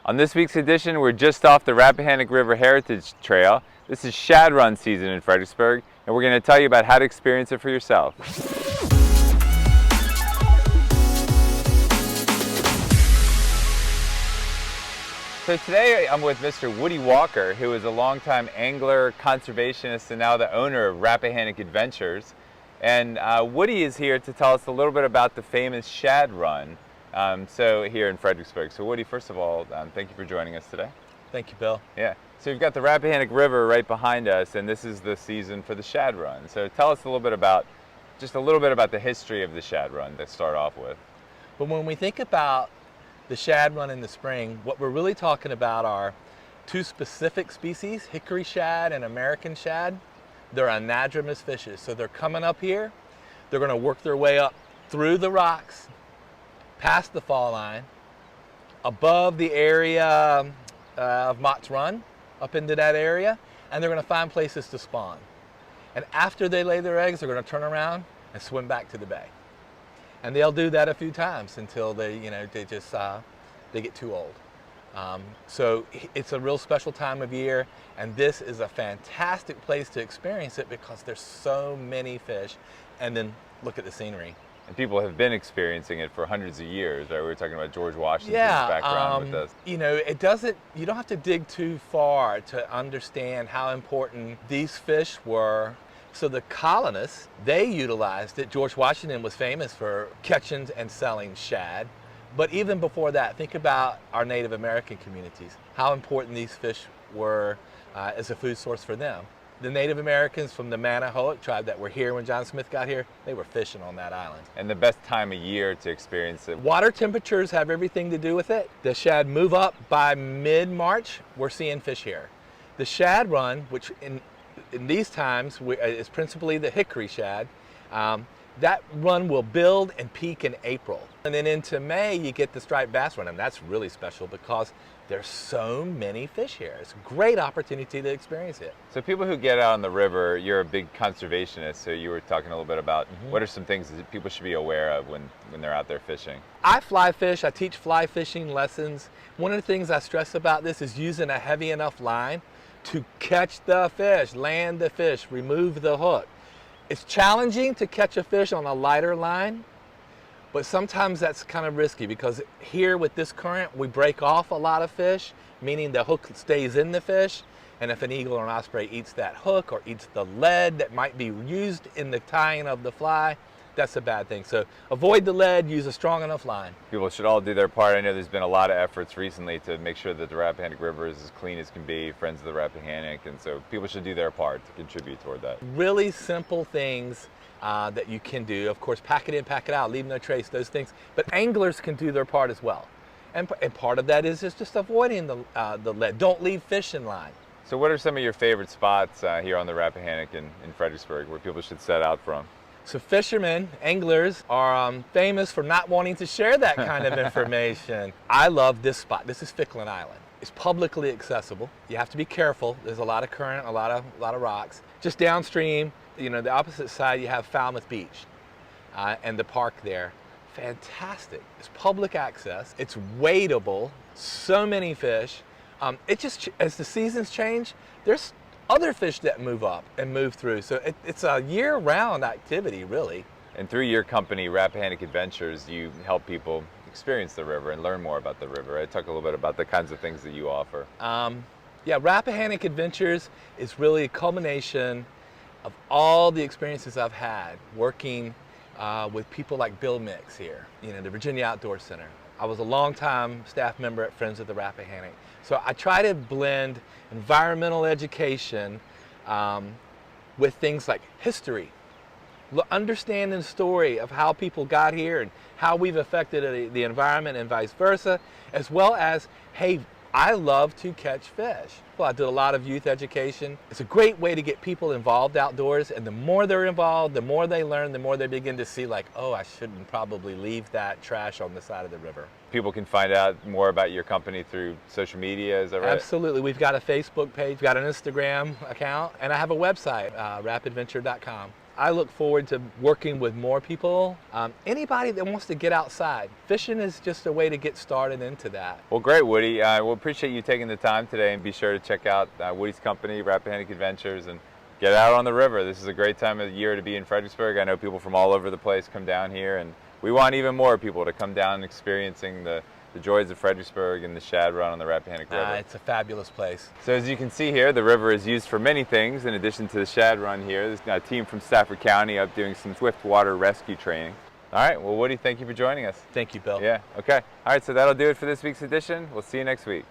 On this week's edition, we're just off the Rappahannock River Heritage Trail. This is Shad Run season in Fredericksburg, and we're going to tell you about how to experience it for yourself. So today I'm with Mr. Woodie Walker, who is a longtime angler, conservationist, and now the owner of Rappahannock Adventures. And Woodie is here to tell us a little bit about the famous Shad Run. Here in Fredericksburg. So Woodie, first of all, thank you for joining us today. Thank you, Bill. Yeah. So you've got the Rappahannock River right behind us, and this is the season for the Shad Run. So tell us a little bit about the history of the Shad Run to start off with. But when we think about the Shad Run in the spring, what we're really talking about are two specific species, hickory shad and American shad. They're anadromous fishes. So they're coming up here. They're going to work their way up through the rocks, past the fall line, above the area of Mott's Run, up into that area, and they're going to find places to spawn. And after they lay their eggs, they're going to turn around and swim back to the bay. And they'll do that a few times until they get too old. So it's a real special time of year, and this is a fantastic place to experience it because there's so many fish. And then look at the scenery. And people have been experiencing it for hundreds of years, right? We were talking about George Washington's background with this. You know, you don't have to dig too far to understand how important these fish were. So the colonists, they utilized it. George Washington was famous for catching and selling shad. But even before that, think about our Native American communities, how important these fish were as a food source for them. The Native Americans from the Mannahoac tribe that were here when John Smith got here, they were fishing on that island. And the best time of year to experience it? Water temperatures have everything to do with it. The shad move up by mid-March, we're seeing fish here. The Shad Run, which in these times is principally the hickory shad, that run will build and peak in April. And then into May, you get the striped bass run, and that's really special because there's so many fish here. It's a great opportunity to experience it. So people who get out on the river, you're a big conservationist, so you were talking a little bit about what are some things that people should be aware of when they're out there fishing? I fly fish, I teach fly fishing lessons. One of the things I stress about this is using a heavy enough line to catch the fish, land the fish, remove the hook. It's challenging to catch a fish on a lighter line, but sometimes that's kind of risky because here with this current, we break off a lot of fish, meaning the hook stays in the fish. And if an eagle or an osprey eats that hook or eats the lead that might be used in the tying of the fly, that's a bad thing. So avoid the lead, use a strong enough line. People should all do their part. I know there's been a lot of efforts recently to make sure that the Rappahannock River is as clean as can be, Friends of the Rappahannock, and so people should do their part to contribute toward that. Really simple things that you can do. Of course, pack it in, pack it out, leave no trace, those things. But anglers can do their part as well. And part of that is just avoiding the lead. Don't leave fish in line. So what are some of your favorite spots here on the Rappahannock in Fredericksburg where people should set out from? So fishermen, anglers are famous for not wanting to share that kind of information. I love this spot. This is Ficklin Island. It's publicly accessible. You have to be careful. There's a lot of current, a lot of rocks. Just downstream, you know, the opposite side, you have Falmouth Beach and the park there. Fantastic. It's public access. It's wadeable. So many fish. As the seasons change, there's other fish that move up and move through. So it's a year-round activity, really. And through your company, Rappahannock Adventures, you help people experience the river and learn more about the river. Right? Talk a little bit about the kinds of things that you offer. Yeah, Rappahannock Adventures is really a culmination of all the experiences I've had working with people like Bill Mix here, you know, the Virginia Outdoor Center. I was a longtime staff member at Friends of the Rappahannock. So I try to blend environmental education with things like history, understanding the story of how people got here and how we've affected the environment and vice versa, as well as, hey, I love to catch fish. Well, I did a lot of youth education. It's a great way to get people involved outdoors, and the more they're involved, the more they learn, the more they begin to see like, oh, I shouldn't probably leave that trash on the side of the river. People can find out more about your company through social media, is that right? Absolutely. We've got a Facebook page, we've got an Instagram account, and I have a website, rappadventure.com. I look forward to working with more people. Anybody that wants to get outside. Fishing is just a way to get started into that. Well, great, Woody. We'll appreciate you taking the time today, and be sure to check out Woody's company, Rappahannock Adventures, and get out on the river. This is a great time of the year to be in Fredericksburg. I know people from all over the place come down here, and we want even more people to come down and experiencing the joys of Fredericksburg and the Shad Run on the Rappahannock River. It's a fabulous place. So as you can see here, the river is used for many things in addition to the Shad Run here. There's a team from Stafford County up doing some swift water rescue training. All right, well, Woody, thank you for joining us. Thank you, Bill. Yeah, okay. All right, so that'll do it for this week's edition. We'll see you next week.